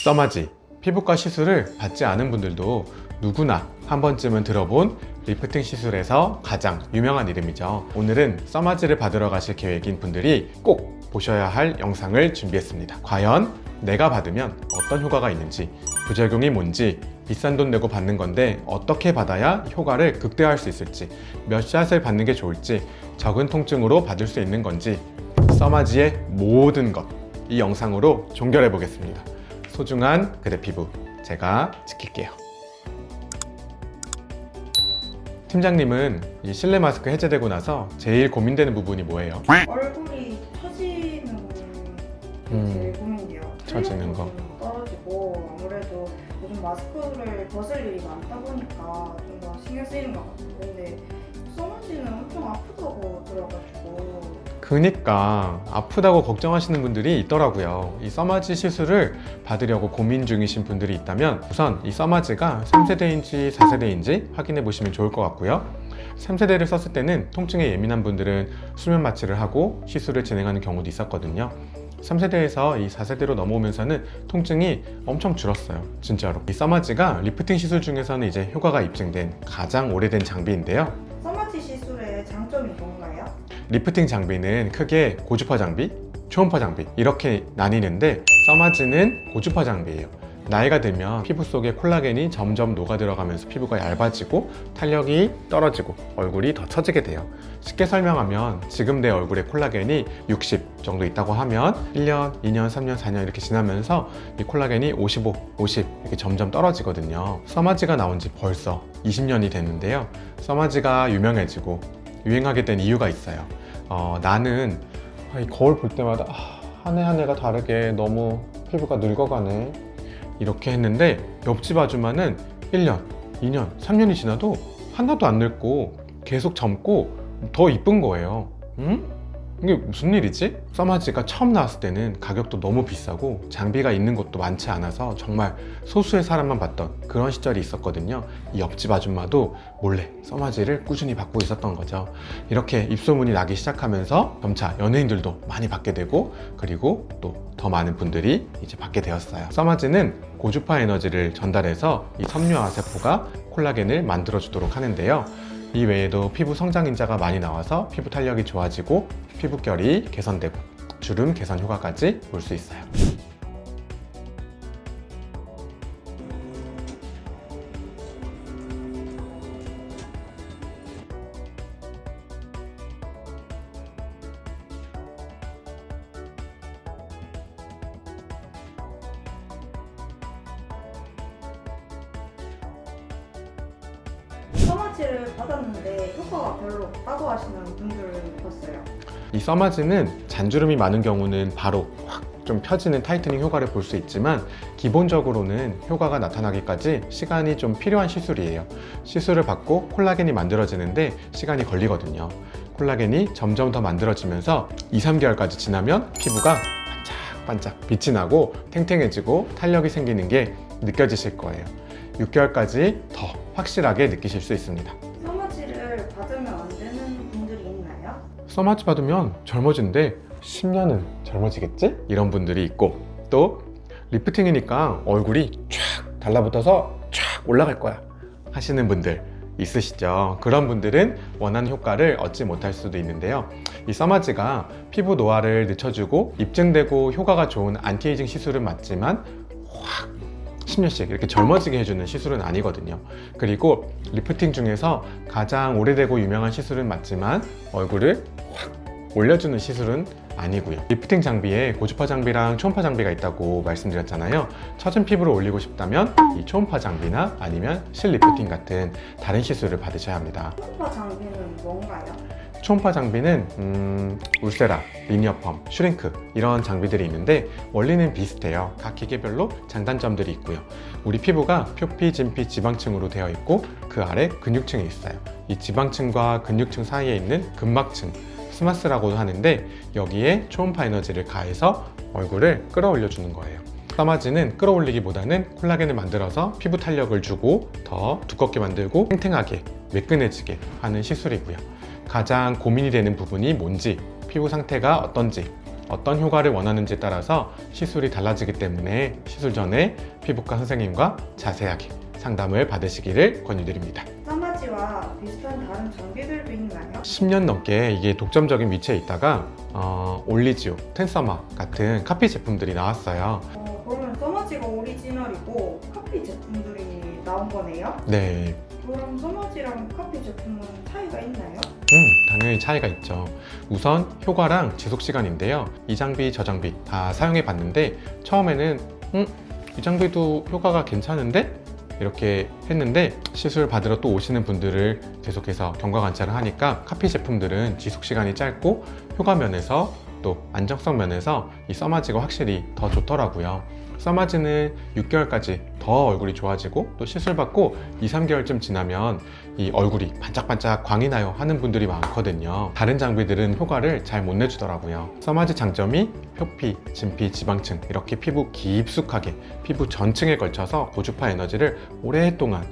써마지, 피부과 시술을 받지 않은 분들도 누구나 한 번쯤은 들어본 리프팅 시술에서 가장 유명한 이름이죠. 오늘은 써마지를 받으러 가실 계획인 분들이 꼭 보셔야 할 영상을 준비했습니다. 과연 내가 받으면 어떤 효과가 있는지, 부작용이 뭔지, 비싼 돈 내고 받는 건데 어떻게 받아야 효과를 극대화할 수 있을지, 몇 샷을 받는 게 좋을지, 적은 통증으로 받을 수 있는 건지, 써마지의 모든 것, 이 영상으로 종결해 보겠습니다. 소중한 그대 피부, 제가 지킬게요. 팀장님은 이 실내 마스크 해제되고 나서 제일 고민되는 부분이 뭐예요? 얼굴이 처지는 게 제일 고민돼요. 처지는 거. 좀 떨어지고 아무래도 요즘 마스크를 벗을 일이 많다 보니까 좀 더 신경 쓰이는 것 같아요. 근데 써마지는 엄청 아프다고 들어가지고 그니까 아프다고 걱정하시는 분들이 있더라고요. 이 써마지 시술을 받으려고 고민 중이신 분들이 있다면 우선 이 써마지가 3세대인지 4세대인지 확인해 보시면 좋을 것 같고요. 3세대를 썼을 때는 통증에 예민한 분들은 수면 마취를 하고 시술을 진행하는 경우도 있었거든요. 3세대에서 이 4세대로 넘어오면서는 통증이 엄청 줄었어요. 진짜로. 이 써마지가 리프팅 시술 중에서는 이제 효과가 입증된 가장 오래된 장비인데요. 써마지 시술의 장점이 뭔가요? 리프팅 장비는 크게 고주파 장비, 초음파 장비 이렇게 나뉘는데 써마지는 고주파 장비예요. 나이가 들면 피부 속에 콜라겐이 점점 녹아 들어가면서 피부가 얇아지고 탄력이 떨어지고 얼굴이 더 처지게 돼요. 쉽게 설명하면 지금 내 얼굴에 콜라겐이 60 정도 있다고 하면 1년, 2년, 3년, 4년 이렇게 지나면서 이 콜라겐이 55, 50 이렇게 점점 떨어지거든요. 써마지가 나온 지 벌써 20년이 됐는데요. 써마지가 유명해지고 유행하게 된 이유가 있어요. 나는 이 거울 볼 때마다 한 해 한 해가 다르게 너무 피부가 늙어가네 이렇게 했는데 옆집 아줌마는 1년, 2년, 3년이 지나도 하나도 안 늙고 계속 젊고 더 이쁜 거예요. 이게 무슨 일이지? 써마지가 처음 나왔을 때는 가격도 너무 비싸고 장비가 있는 곳도 많지 않아서 정말 소수의 사람만 받던 그런 시절이 있었거든요. 이 옆집 아줌마도 몰래 써마지를 꾸준히 받고 있었던 거죠. 이렇게 입소문이 나기 시작하면서 점차 연예인들도 많이 받게 되고 그리고 또 더 많은 분들이 이제 받게 되었어요. 써마지는 고주파 에너지를 전달해서 이 섬유화 세포가 콜라겐을 만들어 주도록 하는데요. 이 외에도 피부 성장 인자가 많이 나와서 피부 탄력이 좋아지고 피부결이 개선되고 주름 개선 효과까지 볼 수 있어요. 써마지를 받았는데 효과가 별로 없다고 하시는 분들을 봤어요. 이 써마지는 잔주름이 많은 경우는 바로 확 좀 펴지는 타이트닝 효과를 볼 수 있지만 기본적으로는 효과가 나타나기까지 시간이 좀 필요한 시술이에요. 시술을 받고 콜라겐이 만들어지는데 시간이 걸리거든요. 콜라겐이 점점 더 만들어지면서 2, 3개월까지 지나면 피부가 반짝반짝 빛이 나고 탱탱해지고 탄력이 생기는 게 느껴지실 거예요. 6개월까지 더 확실하게 느끼실 수 있습니다. 써마지를 받으면 안 되는 분들이 있나요? 써마지 받으면 젊어진대. 10년은 젊어지겠지? 이런 분들이 있고 또 리프팅이니까 얼굴이 쫙 달라붙어서 쫙 올라갈 거야 하시는 분들 있으시죠? 그런 분들은 원하는 효과를 얻지 못할 수도 있는데요. 이 써마지가 피부 노화를 늦춰주고 입증되고 효과가 좋은 안티에이징 시술은 맞지만 확 10년씩 이렇게 젊어지게 해주는 시술은 아니거든요. 그리고 리프팅 중에서 가장 오래되고 유명한 시술은 맞지만 얼굴을 확 올려주는 시술은 아니고요. 리프팅 장비에 고주파 장비랑 초음파 장비가 있다고 말씀드렸잖아요. 처진 피부를 올리고 싶다면 이 초음파 장비나 아니면 실리프팅 같은 다른 시술을 받으셔야 합니다. 초음파 장비는 뭔가요? 초음파 장비는 울세라, 리니어펌, 슈링크 이런 장비들이 있는데 원리는 비슷해요. 각 기계별로 장단점들이 있고요. 우리 피부가 표피, 진피, 지방층으로 되어 있고 그 아래 근육층이 있어요. 이 지방층과 근육층 사이에 있는 근막층, 스마스라고도 하는데 여기에 초음파 에너지를 가해서 얼굴을 끌어올려 주는 거예요. 써마지는 끌어올리기보다는 콜라겐을 만들어서 피부 탄력을 주고 더 두껍게 만들고 탱탱하게 매끈해지게 하는 시술이고요. 가장 고민이 되는 부분이 뭔지, 피부 상태가 어떤지 어떤 효과를 원하는지에 따라서 시술이 달라지기 때문에 시술 전에 피부과 선생님과 자세하게 상담을 받으시기를 권유드립니다. 써마지와 비슷한 다른 장비들도 있나요? 10년 넘게 이게 독점적인 위치에 있다가 올리지오, 텐서마 같은 카피 제품들이 나왔어요. 그러면 써마지가 오리지널이고 카피 제품들이 나온 거네요? 네, 그럼 써마지랑 카피 제품은 차이가 있나요? 당연히 차이가 있죠. 우선 효과랑 지속 시간인데요. 이 장비, 저 장비 다 사용해 봤는데 처음에는 이 장비도 효과가 괜찮은데? 이렇게 했는데 시술 받으러 또 오시는 분들을 계속해서 경과 관찰을 하니까 카피 제품들은 지속 시간이 짧고 효과 면에서 또 안정성 면에서 이 써마지가 확실히 더 좋더라고요. 써마지는 6개월까지 더 얼굴이 좋아지고 또 시술 받고 2-3개월쯤 지나면 이 얼굴이 반짝반짝 광이 나요 하는 분들이 많거든요. 다른 장비들은 효과를 잘 못 내주더라고요. 써마지 장점이 표피, 진피, 지방층 이렇게 피부 깊숙하게 피부 전층에 걸쳐서 고주파 에너지를 오랫동안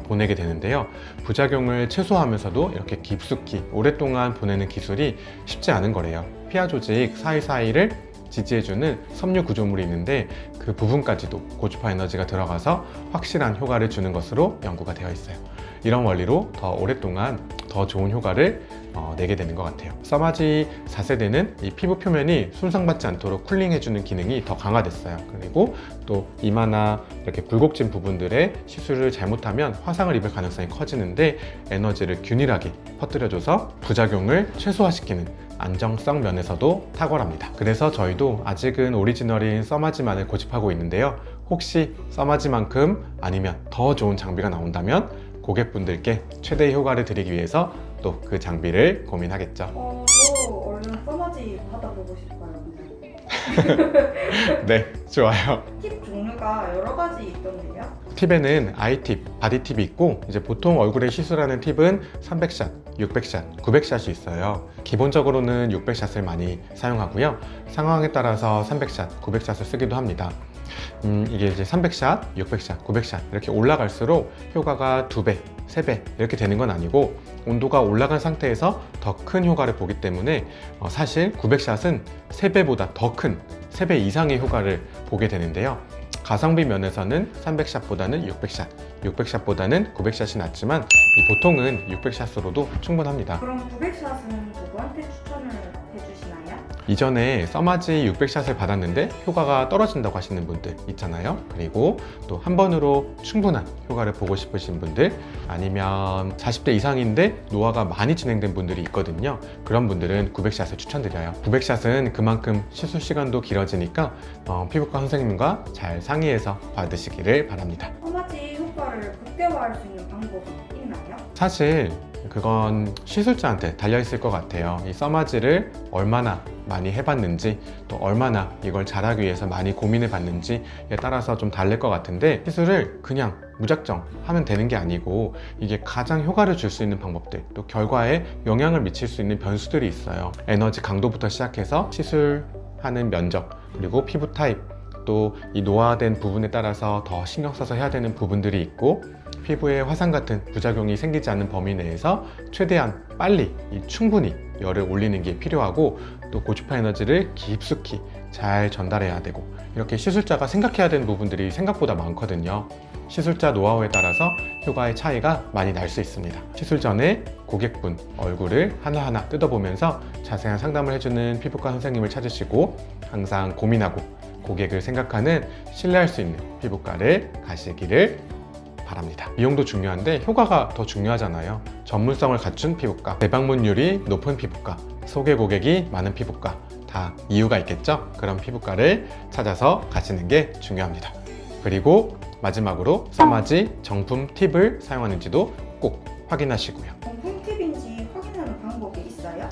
보내게 되는데요. 부작용을 최소화하면서도 이렇게 깊숙이 오랫동안 보내는 기술이 쉽지 않은 거래요. 피하 조직 사이사이를 지지해주는 섬유 구조물이 있는데 그 부분까지도 고주파 에너지가 들어가서 확실한 효과를 주는 것으로 연구가 되어 있어요. 이런 원리로 더 오랫동안 더 좋은 효과를 내게 되는 것 같아요. 써마지 4세대는 이 피부 표면이 손상받지 않도록 쿨링해주는 기능이 더 강화됐어요. 그리고 또 이마나 이렇게 굴곡진 부분들에 시술을 잘못하면 화상을 입을 가능성이 커지는데 에너지를 균일하게 퍼뜨려줘서 부작용을 최소화시키는 안정성 면에서도 탁월합니다. 그래서 저희도 아직은 오리지널인 써마지만을 고집하고 있는데요. 혹시 써마지만큼 아니면 더 좋은 장비가 나온다면 고객분들께 최대의 효과를 드리기 위해서 또 그 장비를 고민하겠죠. 저 얼른 써마지 받아보고 싶어요. 근데. 네, 좋아요. 팁 종류가 여러 가지 있던데요? 팁에는 아이팁, 바디팁이 있고 이제 보통 얼굴에 시술하는 팁은 300샷, 600샷, 900샷이 있어요. 기본적으로는 600샷을 많이 사용하고요. 상황에 따라서 300샷, 900샷을 쓰기도 합니다. 이게 이제 300샷, 600샷, 900샷 이렇게 올라갈수록 효과가 2배, 3배 이렇게 되는 건 아니고 온도가 올라간 상태에서 더 큰 효과를 보기 때문에 사실 900샷은 3배보다 더 큰 3배 이상의 효과를 보게 되는데요. 가성비 면에서는 300샷보다는 600샷, 600샷보다는 900샷이 낫지만 보통은 600샷으로도 충분합니다. 그럼 900샷은 누구한테 추천을 해주시나요? 이전에 써마지 600샷을 받았는데 효과가 떨어진다고 하시는 분들 있잖아요. 그리고 또 한 번으로 충분한 효과를 보고 싶으신 분들, 아니면 40대 이상인데 노화가 많이 진행된 분들이 있거든요. 그런 분들은 900샷을 추천드려요. 900샷은 그만큼 시술 시간도 길어지니까 피부과 선생님과 잘 상의해서 받으시기를 바랍니다. 써마지 효과를 극대화할 수 있는 방법이 있나요? 사실 그건 시술자한테 달려있을 것 같아요. 이 써마지를 얼마나 많이 해봤는지 또 얼마나 이걸 잘하기 위해서 많이 고민해 봤는지에 따라서 좀 다를 것 같은데, 시술을 그냥 무작정 하면 되는 게 아니고 이게 가장 효과를 줄 수 있는 방법들, 또 결과에 영향을 미칠 수 있는 변수들이 있어요. 에너지 강도부터 시작해서 시술하는 면적, 그리고 피부 타입, 또 이 노화된 부분에 따라서 더 신경 써서 해야 되는 부분들이 있고, 피부에 화상 같은 부작용이 생기지 않는 범위 내에서 최대한 빨리 충분히 열을 올리는 게 필요하고, 또 고주파 에너지를 깊숙이 잘 전달해야 되고, 이렇게 시술자가 생각해야 되는 부분들이 생각보다 많거든요. 시술자 노하우에 따라서 효과의 차이가 많이 날 수 있습니다. 시술 전에 고객분 얼굴을 하나하나 뜯어보면서 자세한 상담을 해주는 피부과 선생님을 찾으시고, 항상 고민하고 고객을 생각하는 신뢰할 수 있는 피부과를 가시기를 바랍니다. 비용도 중요한데 효과가 더 중요하잖아요. 전문성을 갖춘 피부과, 재방문율이 높은 피부과, 소개 고객이 많은 피부과, 다 이유가 있겠죠? 그런 피부과를 찾아서 가시는 게 중요합니다. 그리고 마지막으로 써마지 정품 팁을 사용하는지도 꼭 확인하시고요. 정품 팁인지 확인하는 방법이 있어요?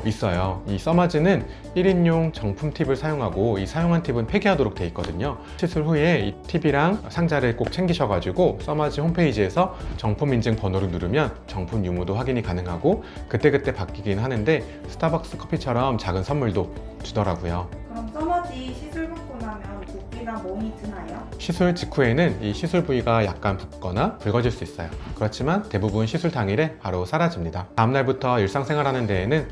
있어요. 이 써마지는 1인용 정품 팁을 사용하고, 이 사용한 팁은 폐기하도록 되어 있거든요. 시술 후에 이 팁이랑 상자를 꼭 챙기셔가지고 써마지 홈페이지에서 정품 인증 번호를 누르면 정품 유무도 확인이 가능하고, 그때그때 바뀌긴 하는데 스타벅스 커피처럼 작은 선물도 주더라고요. 그럼 써마지 시술 받고 나면 붓기나 몸이 드나요? 시술 직후에는 이 시술 부위가 약간 붓거나 붉어질 수 있어요. 그렇지만 대부분 시술 당일에 바로 사라집니다. 다음날부터 일상생활하는 데에는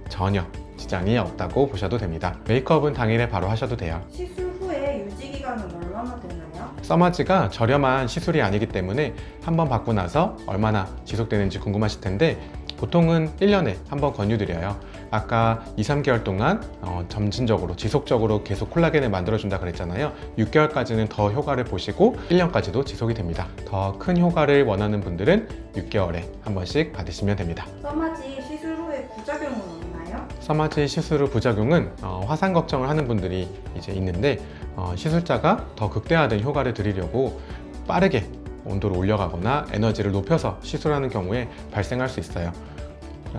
전혀 지장이 없다고 보셔도 됩니다. 메이크업은 당일에 바로 하셔도 돼요. 시술 후에 유지 기간은 얼마나 되나요? 써마지가 저렴한 시술이 아니기 때문에 한번 받고 나서 얼마나 지속되는지 궁금하실 텐데 보통은 1년에 한번 권유드려요. 아까 2, 3개월 동안 점진적으로 지속적으로 계속 콜라겐을 만들어준다 그랬잖아요. 6개월까지는 더 효과를 보시고 1년까지도 지속이 됩니다. 더 큰 효과를 원하는 분들은 6개월에 한 번씩 받으시면 됩니다. 써마지 시술 후에 부작용은 없나요? 써마지 시술 후 부작용은 화상 걱정을 하는 분들이 이제 있는데 시술자가 더 극대화된 효과를 드리려고 빠르게 온도를 올려가거나 에너지를 높여서 시술하는 경우에 발생할 수 있어요.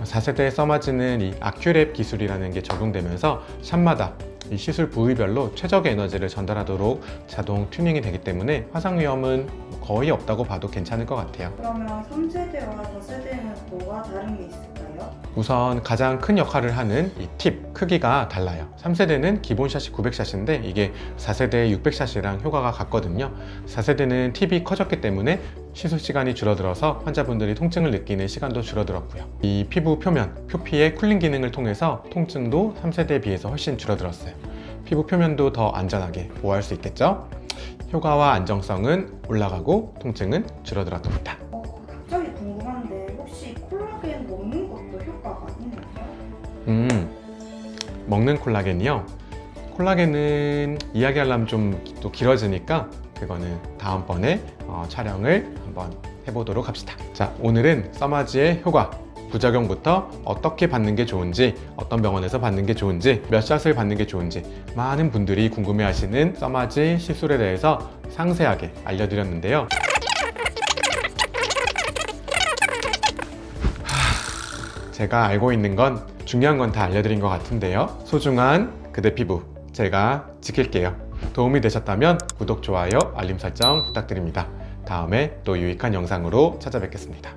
4세대 써마지는 이 아큐랩 기술이라는 게 적용되면서 샵마다 이 시술 부위별로 최적의 에너지를 전달하도록 자동 튜닝이 되기 때문에 화상 위험은 거의 없다고 봐도 괜찮을 것 같아요. 그러면 3세대와 4세대는 뭐가 다른 게 있을까요? 우선 가장 큰 역할을 하는 이 팁 크기가 달라요. 3세대는 기본 샷이 900샷인데 이게 4세대 600샷이랑 효과가 같거든요. 4세대는 팁이 커졌기 때문에 시술 시간이 줄어들어서 환자분들이 통증을 느끼는 시간도 줄어들었고요. 이 피부 표면, 표피의 쿨링 기능을 통해서 통증도 3세대에 비해서 훨씬 줄어들었어요. 피부 표면도 더 안전하게 보호할 수 있겠죠? 효과와 안정성은 올라가고 통증은 줄어들었답니다. 갑자기 궁금한데 혹시 콜라겐 먹는 것도 효과가 있나요? 먹는 콜라겐이요? 콜라겐은 이야기하려면 좀 또 길어지니까 그거는 다음번에 촬영을 한번 해보도록 합시다. 자, 오늘은 써마지의 효과, 부작용부터 어떻게 받는 게 좋은지, 어떤 병원에서 받는 게 좋은지, 몇 샷을 받는 게 좋은지 많은 분들이 궁금해하시는 써마지 시술에 대해서 상세하게 알려드렸는데요. 제가 알고 있는 건 중요한 건 다 알려드린 것 같은데요. 소중한 그대 피부 제가 지킬게요. 도움이 되셨다면 구독, 좋아요, 알림 설정 부탁드립니다. 다음에 또 유익한 영상으로 찾아뵙겠습니다.